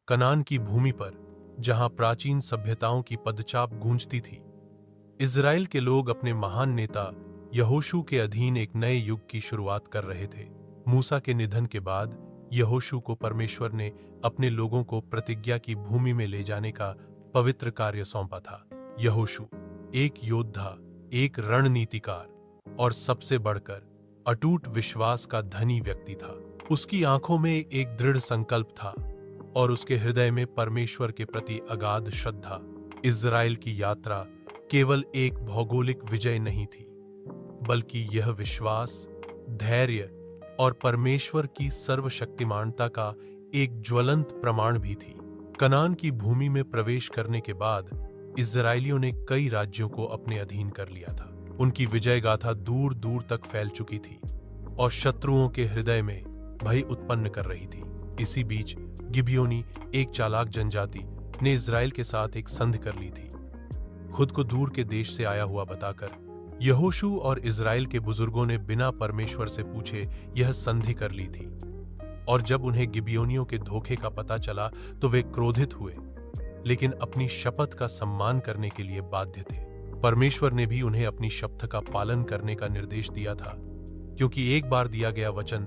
कनान की भूमि पर, जहां प्राचीन सभ्यताओं की पदचाप गूंजती थी, इज़राइल के लोग अपने महान नेता यहोशू के अधीन एक नए युग की शुरुआत कर रहे थे। मूसा के निधन के बाद यहोशू को परमेश्वर ने अपने लोगों को प्रतिज्ञा की भूमि में ले जाने का पवित्र कार्य सौंपा था। यहोशू एक योद्धा, एक रणनीतिकार और सबसे बढ़कर अटूट विश्वास का धनी व्यक्ति था। उसकी आंखों में एक दृढ़ संकल्प था और उसके हृदय में परमेश्वर के प्रति अगाध श्रद्धा। इज़राइल की यात्रा केवल एक भौगोलिक विजय नहीं थी, बल्कि यह विश्वास, धैर्य और परमेश्वर की सर्वशक्तिमानता का एक ज्वलंत प्रमाण भी थी। कनान की भूमि में प्रवेश करने के बाद इज़राइलियों ने कई राज्यों को अपने अधीन कर लिया था। उनकी विजय गाथा दूर दूर तक फैल चुकी थी और शत्रुओं के हृदय में भय उत्पन्न कर रही थी। इसी बीच गिबयोनी, एक चालाक जनजाति, ने इज़राइल के साथ एक संधि कर ली थी। खुद को दूर के देश से आया हुआ बताकर यहोशू और इज़राइल के बुजुर्गों ने बिना परमेश्वर से पूछे यह संधि कर ली थी। और जब उन्हें गिबयोनियों के धोखे का पता चला तो वे क्रोधित हुए, लेकिन अपनी शपथ का सम्मान करने के लिए बाध्य थे। परमेश्वर ने भी उन्हें अपनी शपथ का पालन करने का निर्देश दिया था, क्योंकि एक बार दिया गया वचन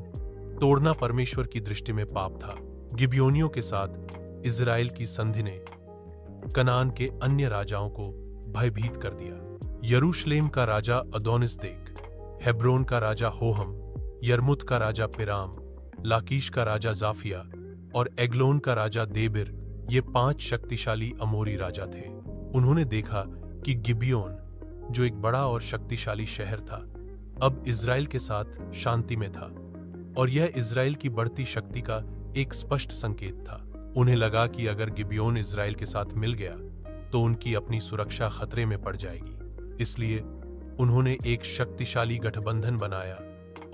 तोड़ना परमेश्वर की दृष्टि में पाप था। गिबयोनियों के साथ इज़राइल की संधि ने कनान के अन्य राजाओं को भयभीत कर दिया। यरूशलेम का राजा अदोनिसदेक, हेब्रोन का राजा होहम, यरमुत का राजा पिराम, लाकीश का राजा जाफिया और एग्लोन का राजा देबिर, ये 5 शक्तिशाली अमोरी राजा थे। उन्होंने देखा कि गिबयोन, जो एक बड़ा और शक्तिशाली शहर था, अब इज़राइल के साथ शांति में था, और यह इज़राइल की बढ़ती शक्ति का एक स्पष्ट संकेत था। उन्हें लगा कि अगर गिबयोन इज़राइल के साथ मिल गया तो उनकी अपनी सुरक्षा खतरे में पड़ जाएगी। इसलिए उन्होंने एक शक्तिशाली गठबंधन बनाया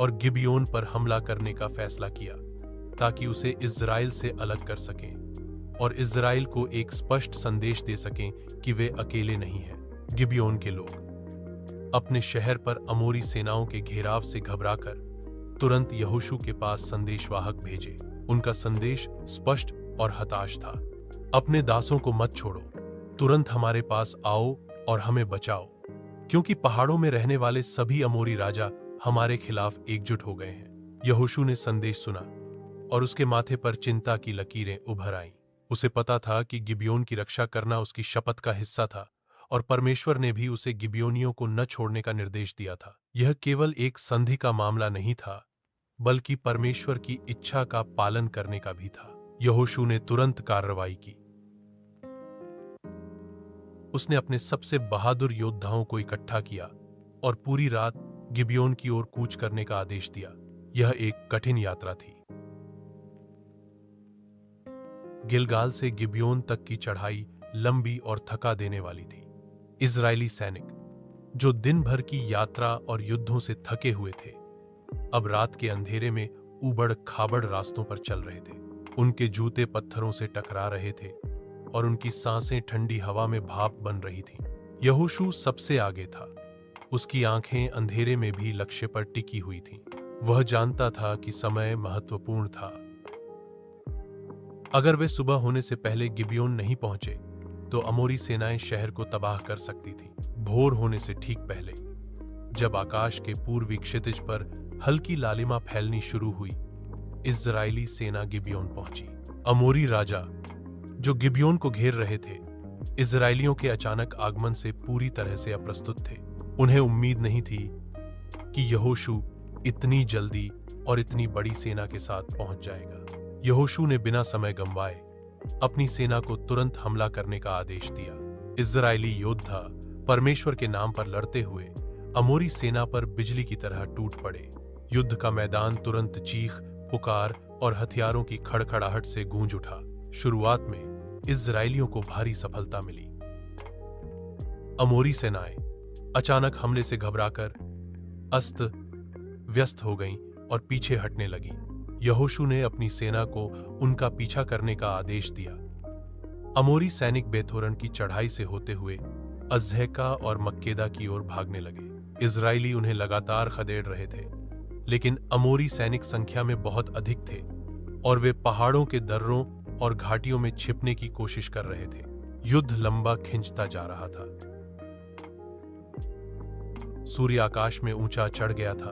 और गिबयोन पर हमला करने का फैसला किया, ताकि उसे इज़राइल से अलग कर सकें और इज़राइल को एक स्पष्ट संदेश दे सकें कि वे अकेले नहीं हैं। गिबयोन के लोग अपने शहर पर अमोरी सेनाओं के घेराव से घबराकर तुरंत यहोशू के पास संदेशवाहक भेजे। उनका संदेश स्पष्ट और हताश था। अपने दासों को मत छोड़ो, तुरंत हमारे पास आओ और हमें बचाओ, क्योंकि पहाड़ों में रहने वाले सभी अमोरी राजा हमारे खिलाफ एकजुट हो गए हैं। यहोशू ने संदेश सुना और उसके माथे पर चिंता की लकीरें उभर आईं। उसे पता था कि गिबयोन की रक्षा करना उसकी शपथ का हिस्सा था और परमेश्वर ने भी उसे गिबयोनियों को न छोड़ने का निर्देश दिया था। यह केवल एक संधि का मामला नहीं था, बल्कि परमेश्वर की इच्छा का पालन करने का भी था। यहोशू ने तुरंत कार्रवाई की। उसने अपने सबसे बहादुर योद्धाओं को इकट्ठा किया और पूरी रात गिबयोन की ओर कूच करने का आदेश दिया। यह एक कठिन यात्रा थी। गिलगाल से गिबयोन तक की चढ़ाई लंबी और थका देने वाली थी। इजरायली सैनिक, जो दिन भर की यात्रा और युद्धों से थके हुए थे, अब रात के अंधेरे में उबड़ खाबड़ रास्तों पर चल रहे थे। उनके जूते पत्थरों से टकरा रहे थे और उनकी सांसें ठंडी हवा में भाप बन रही थीं। यहोशू सबसे आगे था। उसकी आंखें अंधेरे में भी लक्ष्य पर टिकी हुई थीं। वह जानता था कि समय महत्वपूर्ण था। अगर वे सुबह होने से पहले गिबयोन नहीं पहुंचे तो अमोरी सेनाएं शहर को तबाह कर सकती थीं। भोर होने से ठीक पहले, जब आकाश के पूर्वी क्षितिज पर हल्की लालिमा फैलनी शुरू हुई, इजरायली सेना गिबयोन पहुंची। अमोरी राजा, जो गिबयोन को घेर रहे थे, इजरायलियों के अचानक आगमन से पूरी तरह से अप्रस्तुत थे। उन्हें उम्मीद नहीं थी कि यहोशू इतनी जल्दी और इतनी बड़ी सेना के साथ पहुंच जाएगा। यहोशू ने बिना समय गंवाए अपनी सेना को तुरंत हमला करने का आदेश दिया। इजरायली योद्धा परमेश्वर के नाम पर लड़ते हुए अमोरी सेना पर बिजली की तरह टूट पड़े। युद्ध का मैदान तुरंत चीख, पुकार और हथियारों की खड़खड़ाहट से गूंज उठा। शुरुआत में इजरायलियों को भारी सफलता मिली। अमोरी सेनाएं अचानक हमले से घबराकर अस्त व्यस्त हो गईं और पीछे हटने लगीं। यहोशू ने अपनी सेना को उनका पीछा करने का आदेश दिया। अमोरी सैनिक बेथोरन की चढ़ाई से होते हुए अज़ेका और मक्केदा की ओर भागने लगे। इजरायली उन्हें लगातार खदेड़ रहे थे, लेकिन अमोरी सैनिक संख्या में बहुत अधिक थे और वे पहाड़ों के दर्रों और घाटियों में छिपने की कोशिश कर रहे थे। युद्ध लंबा खिंचता जा रहा था। सूर्य आकाश में ऊंचा चढ़ गया था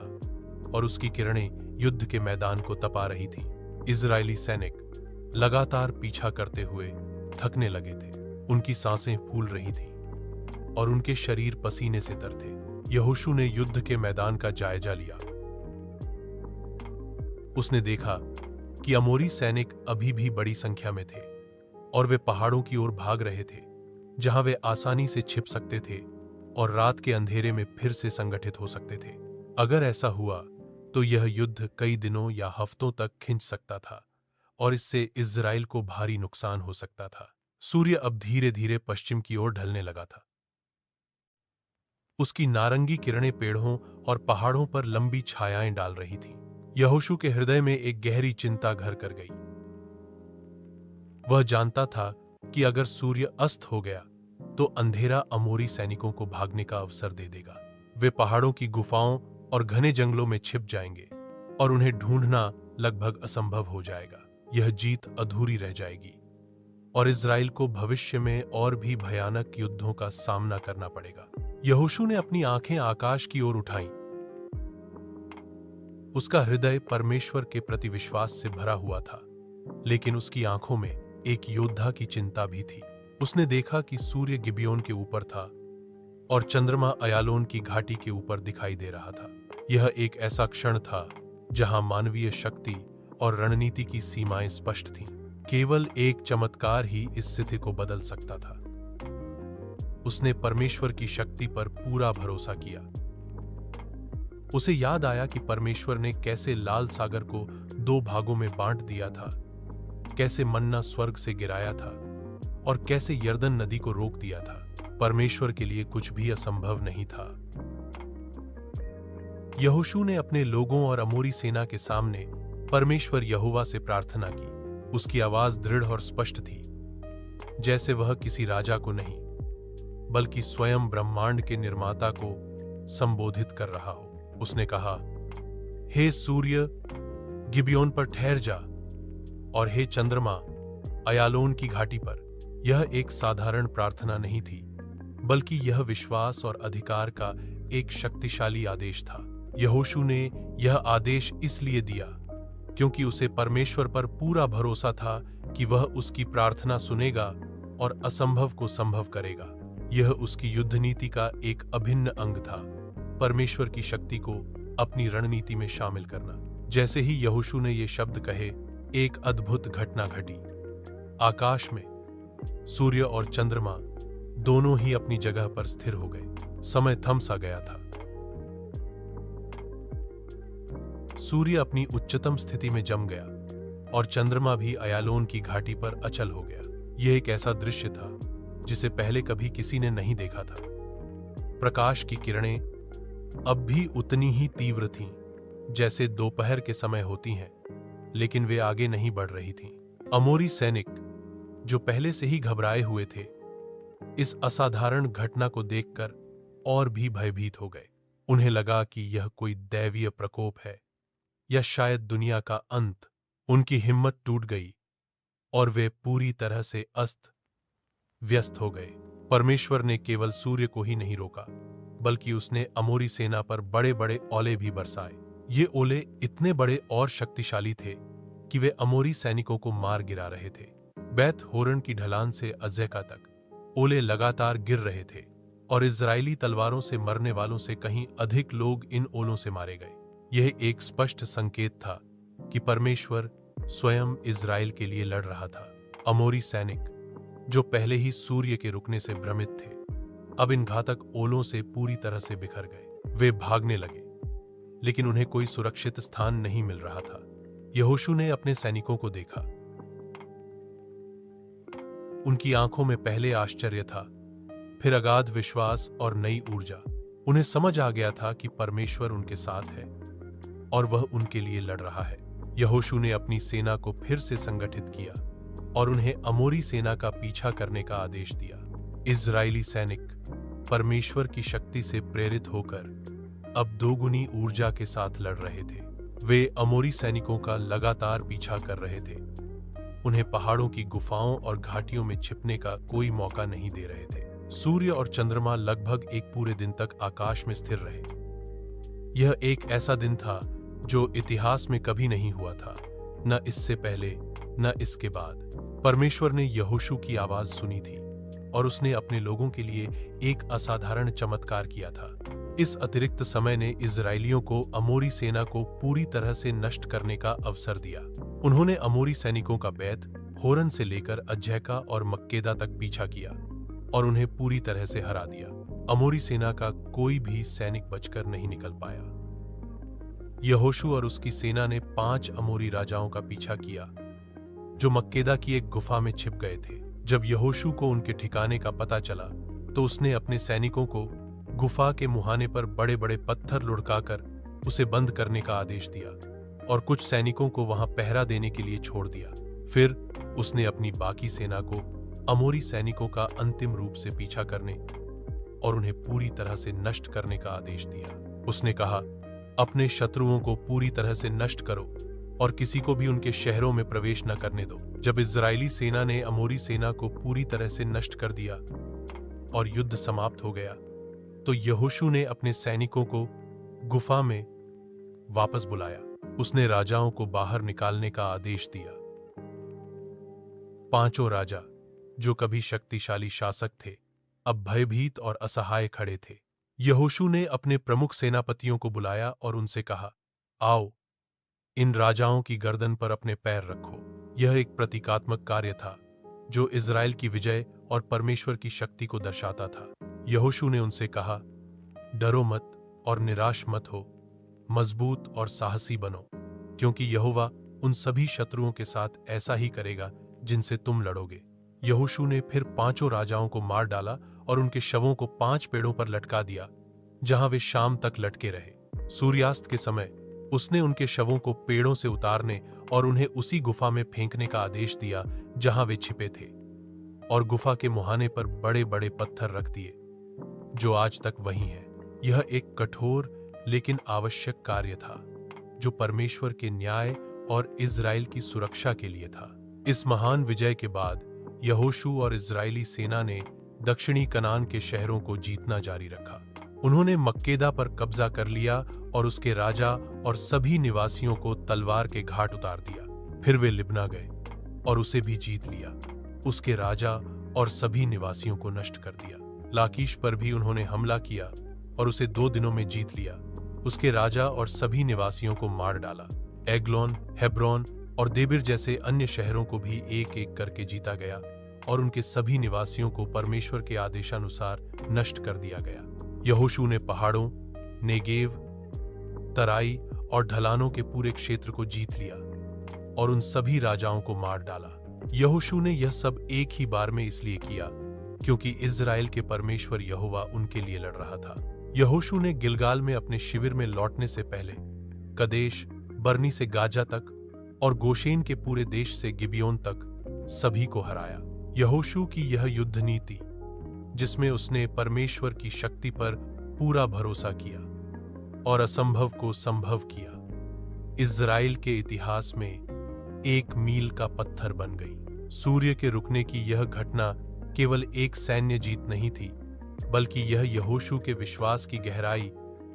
और उसकी किरणें युद्ध के मैदान को तपा रही थी। इजरायली सैनिक लगातार पीछा करते हुए थकने लगे थे। उनकी सांसें फूल रही थीं और उनके शरीर पसीने से तर थे। यहोशू ने युद्ध के मैदान का जायजा लिया। उसने देखा कि अमोरी सैनिक अभी भी बड़ी संख्या में थे और वे पहाड़ों की ओर भाग रहे थे, जहां वे आसानी से छिप सकते थे और रात के अंधेरे में फिर से संगठित हो सकते थे। अगर ऐसा हुआ तो यह युद्ध कई दिनों या हफ्तों तक खिंच सकता था और इससे इज़राइल को भारी नुकसान हो सकता था। सूर्य अब धीरे धीरे पश्चिम की ओर ढलने लगा था। उसकी नारंगी किरणें पेड़ों और पहाड़ों पर लंबी छायाएं डाल रही थीं। यहोशू के हृदय में एक गहरी चिंता घर कर गई। वह जानता था कि अगर सूर्य अस्त हो गया तो अंधेरा अमोरी सैनिकों को भागने का अवसर दे देगा। वे पहाड़ों की गुफाओं और घने जंगलों में छिप जाएंगे और उन्हें ढूंढना लगभग असंभव हो जाएगा। यह जीत अधूरी रह जाएगी और इज़राइल को भविष्य में और भी भयानक युद्धों का सामना करना पड़ेगा। यहोशू ने अपनी आंखें आकाश की ओर उठाईं। उसका हृदय परमेश्वर के प्रति विश्वास से भरा हुआ था, लेकिन उसकी आंखों में एक योद्धा की चिंता भी थी। उसने देखा कि सूर्य गिबियोन के ऊपर था और चंद्रमा अयालोन की घाटी के ऊपर दिखाई दे रहा था। यह एक ऐसा क्षण था जहां मानवीय शक्ति और रणनीति की सीमाएं स्पष्ट थीं। केवल एक चमत्कार ही इस स्थिति को बदल सकता था। उसने परमेश्वर की शक्ति पर पूरा भरोसा किया। उसे याद आया कि परमेश्वर ने कैसे लाल सागर को 2 भागों में बांट दिया था, कैसे मन्ना स्वर्ग से गिराया था और कैसे यर्दन नदी को रोक दिया था। परमेश्वर के लिए कुछ भी असंभव नहीं था। यहोशू ने अपने लोगों और अमोरी सेना के सामने परमेश्वर यहोवा से प्रार्थना की। उसकी आवाज दृढ़ और स्पष्ट थी, जैसे वह किसी राजा को नहीं बल्कि स्वयं ब्रह्मांड के निर्माता को संबोधित कर रहा हो। उसने कहा, हे सूर्य गिबियोन पर ठहर जा और हे चंद्रमा अयालोन की घाटी पर। यह एक साधारण प्रार्थना नहीं थी, बल्कि यह विश्वास और अधिकार का एक शक्तिशाली आदेश था। यहोशू ने यह आदेश इसलिए दिया क्योंकि उसे परमेश्वर पर पूरा भरोसा था कि वह उसकी प्रार्थना सुनेगा और असंभव को संभव करेगा। यह उसकी युद्ध नीति का एक अभिन्न अंग था, परमेश्वर की शक्ति को अपनी रणनीति में शामिल करना। जैसे ही यहोशू ने ये शब्द कहे, एक अद्भुत घटना घटी। आकाश में सूर्य और चंद्रमा दोनों ही अपनी जगह पर स्थिर हो गए। समय थम सा गया था। सूर्य अपनी उच्चतम स्थिति में जम गया और चंद्रमा भी अयालोन की घाटी पर अचल हो गया। यह एक ऐसा दृश्य था जिसे पहले कभी किसी ने नहीं देखा था। प्रकाश की किरणें अब भी उतनी ही तीव्र थीं जैसे दोपहर के समय होती हैं, लेकिन वे आगे नहीं बढ़ रही थीं। अमोरी सैनिक, जो पहले से ही घबराए हुए थे, इस असाधारण घटना को देखकर और भी भयभीत हो गए। उन्हें लगा कि यह कोई दैवीय प्रकोप है या शायद दुनिया का अंत। उनकी हिम्मत टूट गई और वे पूरी तरह से अस्त व्यस्त हो गए। परमेश्वर ने केवल सूर्य को ही नहीं रोका, बल्कि उसने अमोरी सेना पर बड़े बड़े ओले भी बरसाए। ये ओले इतने बड़े और शक्तिशाली थे कि वे अमोरी सैनिकों को मार गिरा रहे थे। बैत होरन की ढलान से अज़ेका तक ओले लगातार गिर रहे थे और इजरायली तलवारों से मरने वालों से कहीं अधिक लोग इन ओलों से मारे गए। यह एक स्पष्ट संकेत था कि परमेश्वर स्वयं इजराइल के लिए लड़ रहा था। अमोरी सैनिक, जो पहले ही सूर्य के रुकने से भ्रमित थे, अब इन घातक ओलों से पूरी तरह से बिखर गए। वे भागने लगे, लेकिन उन्हें कोई सुरक्षित स्थान नहीं मिल रहा था। यहोशू ने अपने सैनिकों को देखा। उनकी आंखों में पहले आश्चर्य था, फिर अगाध विश्वास और नई ऊर्जा। उन्हें समझ आ गया था कि परमेश्वर उनके साथ है और वह उनके लिए लड़ रहा है। यहोशू ने अपनी सेना को फिर से संगठित किया और उन्हें अमोरी सेना का पीछा करने का आदेश दिया। इजरायली सैनिक परमेश्वर की शक्ति से प्रेरित होकर अब दोगुनी ऊर्जा के साथ लड़ रहे थे। वे अमोरी सैनिकों का लगातार पीछा कर रहे थे उन्हें पहाड़ों की गुफाओं और घाटियों में छिपने का कोई मौका नहीं दे रहे थे। सूर्य और चंद्रमा लगभग एक पूरे दिन तक आकाश में स्थिर रहे। यह एक ऐसा दिन था जो इतिहास में कभी नहीं हुआ था, न इससे पहले न इसके बाद। परमेश्वर ने यहोशू की आवाज सुनी थी और उसने अपने लोगों के लिए एक असाधारण चमत्कार किया था। इस अतिरिक्त समय ने इजरायलियों को अमोरी सेना को पूरी तरह से नष्ट करने का अवसर दिया। उन्होंने अमोरी सैनिकों का बैत होरन से लेकर अज्जैका और मक्केदा तक पीछा किया और उन्हें पूरी तरह से हरा दिया। अमोरी सेना का कोई भी सैनिक बचकर नहीं निकल पाया। यहोशू और उसकी सेना ने 5 अमोरी राजाओं का पीछा किया जो मक्केदा की एक गुफा में छिप गए थे। जब यहोशू को उनके ठिकाने का पता चला तो उसने अपने सैनिकों को गुफा के मुहाने पर बड़े बड़े पत्थर लुढ़काकर उसे बंद करने का आदेश दिया और कुछ सैनिकों को वहां पहरा देने के लिए छोड़ दिया। फिर उसने अपनी बाकी सेना को अमोरी सैनिकों का अंतिम रूप से पीछा करने और उन्हें पूरी तरह से नष्ट करने का आदेश दिया। उसने कहा, अपने शत्रुओं को पूरी तरह से नष्ट करो और किसी को भी उनके शहरों में प्रवेश न करने दो। जब इजरायली सेना ने अमोरी सेना को पूरी तरह से नष्ट कर दिया और युद्ध समाप्त हो गया, तो यहोशू ने अपने सैनिकों को गुफा में वापस बुलाया। उसने राजाओं को बाहर निकालने का आदेश दिया। 5 राजा जो कभी शक्तिशाली शासक थे, अब भयभीत और असहाय खड़े थे। यहोशू ने अपने प्रमुख सेनापतियों को बुलाया और उनसे कहा, आओ, इन राजाओं की गर्दन पर अपने पैर रखो। यह एक प्रतीकात्मक कार्य था जो इजराइल की विजय और परमेश्वर की शक्ति को दर्शाता था। यहोशू ने उनसे कहा, डरो मत और निराश मत हो, मजबूत और साहसी बनो, क्योंकि यहोवा उन सभी शत्रुओं के साथ ऐसा ही करेगा जिनसे तुम लड़ोगे। यहोशू ने फिर 5 राजाओं को मार डाला और उनके शवों को 5 पेड़ों पर लटका दिया, जहां वे शाम तक लटके रहे। सूर्यास्त के समय उसने उनके शवों को पेड़ों से उतारने और उन्हें उसी गुफा में फेंकने का आदेश दिया जहां वे छिपे थे, और गुफा के मुहाने पर बड़े बड़े पत्थर रख दिए जो आज तक वहीं हैं। यह एक कठोर लेकिन आवश्यक कार्य था जो परमेश्वर के न्याय और इजराइल की सुरक्षा के लिए था। इस महान विजय के बाद यहोशू और इजरायली सेना ने दक्षिणी कनान के शहरों को जीतना जारी रखा। उन्होंने मक्केदा पर कब्जा कर लिया और उसके राजा और सभी निवासियों को तलवार के घाट उतार दिया। फिर वे लिब्ना गए और उसे भी जीत लिया, उसके राजा और सभी निवासियों को नष्ट कर दिया। लाकीश पर भी उन्होंने हमला किया और उसे 2 दिनों में जीत लिया, उसके राजा और सभी निवासियों को मार डाला। एग्लोन, हेब्रोन और देबिर जैसे अन्य शहरों को भी एक एक करके जीता गया और उनके सभी निवासियों को परमेश्वर के आदेशानुसार नष्ट कर दिया गया। यहोशू ने पहाड़ों, नेगेव, तराई और ढलानों के पूरे क्षेत्र को जीत लिया और उन सभी राजाओं को मार डाला। यहोशू ने यह सब एक ही बार में इसलिए किया क्योंकि इजराइल के परमेश्वर यहोवा उनके लिए लड़ रहा था। यहोशू ने गिलगाल में अपने शिविर में लौटने से पहले कदेश बर्नी से गाजा तक और गोशेन के पूरे देश से गिबियोन तक सभी को हराया। यहोशू की यह युद्ध नीति, जिसमें उसने परमेश्वर की शक्ति पर पूरा भरोसा किया और असंभव को संभव किया, इजराइल के इतिहास में एक मील का पत्थर बन गई। सूर्य के रुकने की यह घटना केवल एक सैन्य जीत नहीं थी, बल्कि यह यहोशू के विश्वास की गहराई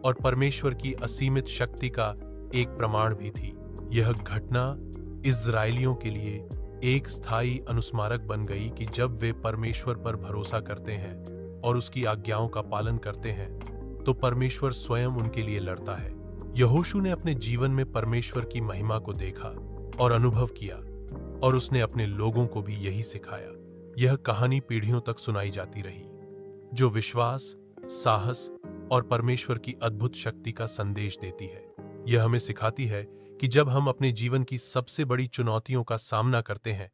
और परमेश्वर की असीमित शक्ति का एक प्रमाण भी थी। यह घटना इजरायलियों के लिए एक स्थायी अनुस्मारक बन गई कि जब वे परमेश्वर पर भरोसा करते हैं और उसकी आज्ञाओं का पालन करते हैं, तो परमेश्वर स्वयं उनके लिए लड़ता है। यहोशू ने अपने जीवन में परमेश्वर की महिमा को देखा और अनुभव किया और उसने अपने लोगों को भी यही सिखाया। यह कहानी पीढ़ियों तक सुनाई जाती रही, जो विश्वास, साहस और परमेश्वर की अद्भुत शक्ति का संदेश देती है। यह हमें सिखाती है कि जब हम अपने जीवन की सबसे बड़ी चुनौतियों का सामना करते हैं,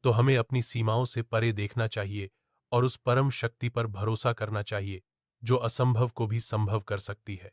तो हमें अपनी सीमाओं से परे देखना चाहिए और उस परम शक्ति पर भरोसा करना चाहिए जो असंभव को भी संभव कर सकती है।